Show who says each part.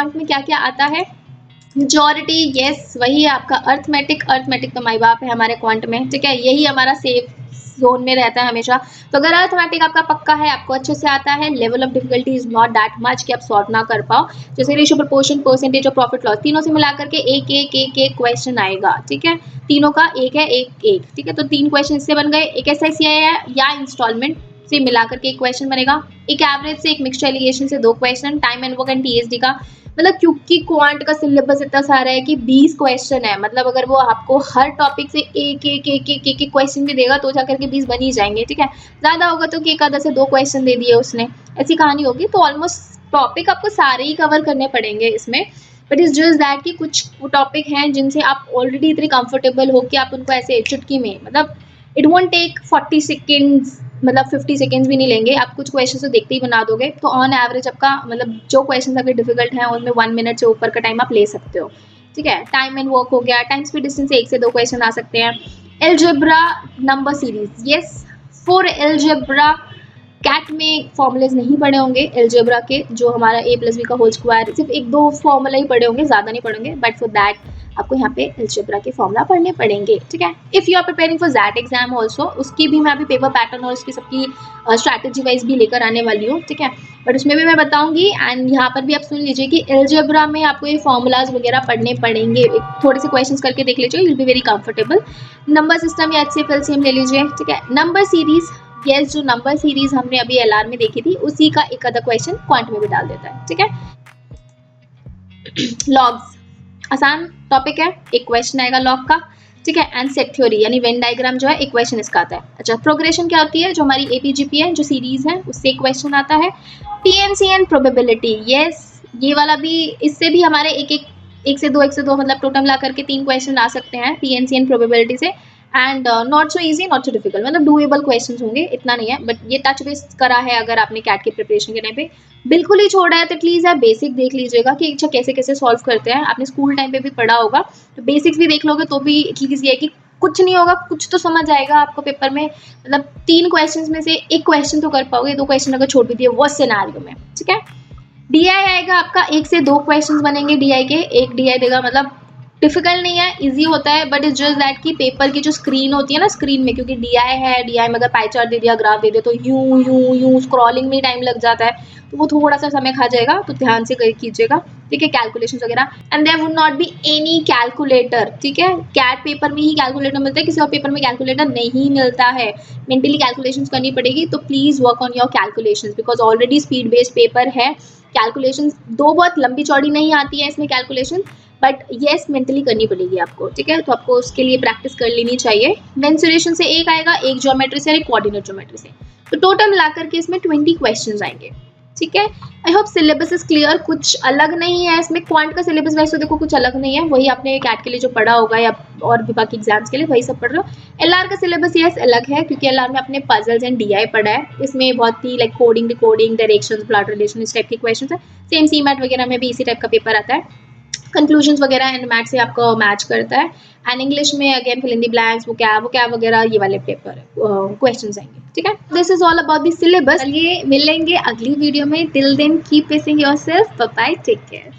Speaker 1: Quant में क्या क्या आता है? मेजॉरिटी यस वही है आपका अर्थमेटिक तो माई बाप है हमारे क्वांट में, ठीक है, यही हमारा सेफ जोन में रहता है हमेशा। तो अगर अर्थमेटिक आपका पक्का है, आपको अच्छे से आता है, level of difficulty is not that much कि आप सॉल्व ना कर पाओ। जैसे रेशियो, प्रोपोर्शन, परसेंटेज और प्रॉफिट लॉस, तीनों से मिला करके एक क्वेश्चन आएगा, ठीक है, तीनों का एक है, एक, ठीक है। तो 3 क्वेश्चन इससे बन गए, एक एसआईसी है या इंस्टॉलमेंट से मिलाकर के एक क्वेश्चन बनेगा, एक एवरेज से, एक मिक्सचर एलिगेशन से 2 question, time and work and TSD का। मतलब क्योंकि क्वांट का सिलेबस इतना सारा है कि 20 क्वेश्चन है, मतलब अगर वो आपको हर टॉपिक से एक क्वेश्चन भी देगा तो जाकर के 20 बन ही जाएंगे, ठीक है। ज्यादा होगा तो एक आधा से 2 क्वेश्चन दे दिए उसने, ऐसी कहानी होगी। तो ऑलमोस्ट टॉपिक आपको सारे ही कवर करने पड़ेंगे इसमें, बट इज जस्ट दैट कि कुछ टॉपिक हैं जिनसे आप ऑलरेडी इतने कंफर्टेबल हो कि आप उनको ऐसे चुटकी में, मतलब इट वोंट टेक 40 सेकेंड्स, मतलब 50 सेकेंड्स भी नहीं लेंगे, आप कुछ क्वेश्चन तो देखते ही बना दोगे। तो ऑन एवरेज आपका मतलब जो क्वेश्चन आपके डिफिकल्ट हैं उनमें 1 मिनट से ऊपर का टाइम आप ले सकते हो, ठीक है। टाइम एंड वर्क हो गया, टाइम स्पीड डिस्टेंस से 1 से 2 क्वेश्चन आ सकते हैं। Algebra number series, yes for algebra CAT में फॉर्मूलेज नहीं पढ़े होंगे एलजेब्रा के, जो हमारा a प्लस बी का होल स्क्वायर, सिर्फ 1-2 फॉर्मूला ही पढ़े होंगे, ज्यादा नहीं पढ़ेंगे, बट फॉर दैट आपको यहाँ पे एलजेब्रा के फॉर्मूला पढ़ने पड़ेंगे, ठीक है। If you are preparing for that exam also, उसकी भी मैं अभी पेपर पैटर्न और उसकी सबकी स्ट्रैटेजी वाइज भी लेकर आने वाली हूँ, ठीक है, बट उसमें भी मैं बताऊंगी। एंड यहाँ पर भी आप सुन लीजिए कि एलजेब्रा में आपको ये फॉर्मूलाज वगैरह पढ़ने पड़ेंगे, थोड़े से क्वेश्चन करके देख लीजिए, you will be very comfortable. Number system या HCF LCM ले लीजिए, ठीक है। नंबर सीरीज, यस जो नंबर सीरीज हमने अभी एलआर में देखी थी उसी का एक आधा क्वेश्चन क्वांट में भी डाल देता है, ठीक है। लॉग्स आसान टॉपिक है, एक क्वेश्चन आएगा लॉग का, ठीक है। एंड सेट थ्योरी यानी वेन डायग्राम जो है एक क्वेश्चन इसका आता है। अच्छा, प्रोग्रेशन क्या होती है? जो हमारी एपीजीपी है, जो सीरीज है, उससे एक क्वेश्चन आता है। पीएनसी एंड प्रोबेबिलिटी, यस ये वाला भी, इससे भी हमारे एक से दो मतलब टोटल मिला करके 3 क्वेश्चन आ सकते हैं पीएनसी एंड प्रोबेबिलिटी से। And not so easy not so difficult, मतलब डूएबल क्वेश्चंस होंगे, इतना नहीं है, बट ये टच बेस करा है अगर आपने कैट की प्रिपरेशन के टाइम पे बिल्कुल ही छोड़ा है तो प्लीज आप बेसिक देख लीजिएगा कि अच्छा कैसे कैसे सॉल्व करते हैं। आपने स्कूल टाइम पे भी पढ़ा होगा, तो बेसिक्स भी देख लोगे तो भी एटलीस्ट ये है कि कुछ नहीं होगा, कुछ तो समझ आएगा आपको पेपर में, मतलब 3 क्वेश्चंस में से 1 क्वेश्चन तो कर पाओगे, 2 क्वेश्चन अगर छोड़ भी दिए वो सिनेरियो में, ठीक है। डीआई आएगा आपका, 1 से 2 क्वेश्चंस बनेंगे डीआई के, एक डीआई देगा, मतलब डिफिकल्ट नहीं है, इजी होता है, बट इट्स जस्ट दैट कि पेपर की जो स्क्रीन होती है ना, स्क्रीन में क्योंकि डीआई है, डीआई में अगर पाई चार्ट दे दिया, ग्राफ दे दिया, तो यूं स्क्रॉलिंग में टाइम लग जाता है, तो वो थोड़ा सा समय खा जाएगा, तो ध्यान से कीजिएगा, ठीक है, कैलकुलेशन वगैरह। And there would not be any calculator, ठीक है, कैट पेपर में ही कैलकुलेटर मिलता है, किसी और पेपर में कैलकुलेटर नहीं मिलता है, मेंटली कैलकुलेशंस करनी पड़ेगी। तो please work on your calculations because already speed based paper है। कैलकुलेशन दो बहुत लंबी चौड़ी नहीं आती है इसमें कैलकुलेशन, बट येस मेंटली करनी पड़ेगी आपको, ठीक है, तो आपको उसके लिए प्रैक्टिस कर लेनी चाहिए। मेंसुरेशन से एक आएगा, एक ज्योमेट्री से, एक कोऑर्डिनेट ज्योमेट्री से, तो टोटल मिलाकर के इसमें 20 क्वेश्चंस आएंगे, ठीक है। I hope syllabus is clear, कुछ अलग नहीं है इसमें, क्वांट का सिलेबस वैसे देखो कुछ अलग नहीं है, वही आपने कैट के लिए जो पढ़ा होगा या और भी बाकी एग्जाम्स के लिए वही सब पढ़ रहे हो। एलआर का सिलेबस यस अलग है क्योंकि एलआर में अपने पजल्स एंड डीआई पढ़ा है, इसमें बहुत ही like coding, decoding, directions, blood relation, इस टाइप के क्वेश्चंस है। सेम सीमैट वगैरह में भी इसी टाइप का पेपर आता है, कंक्लूजन्स वगैरह एंड मैथ से आपको मैच करता है। एंड इंग्लिश में again fill in the blanks, वो क्या वगैरह ये वाले पेपर क्वेश्चंस आएंगे, ठीक है। This is all about the syllabus. चलिए मिलेंगे अगली वीडियो में, till then keep pacing yourself, bye bye, take care.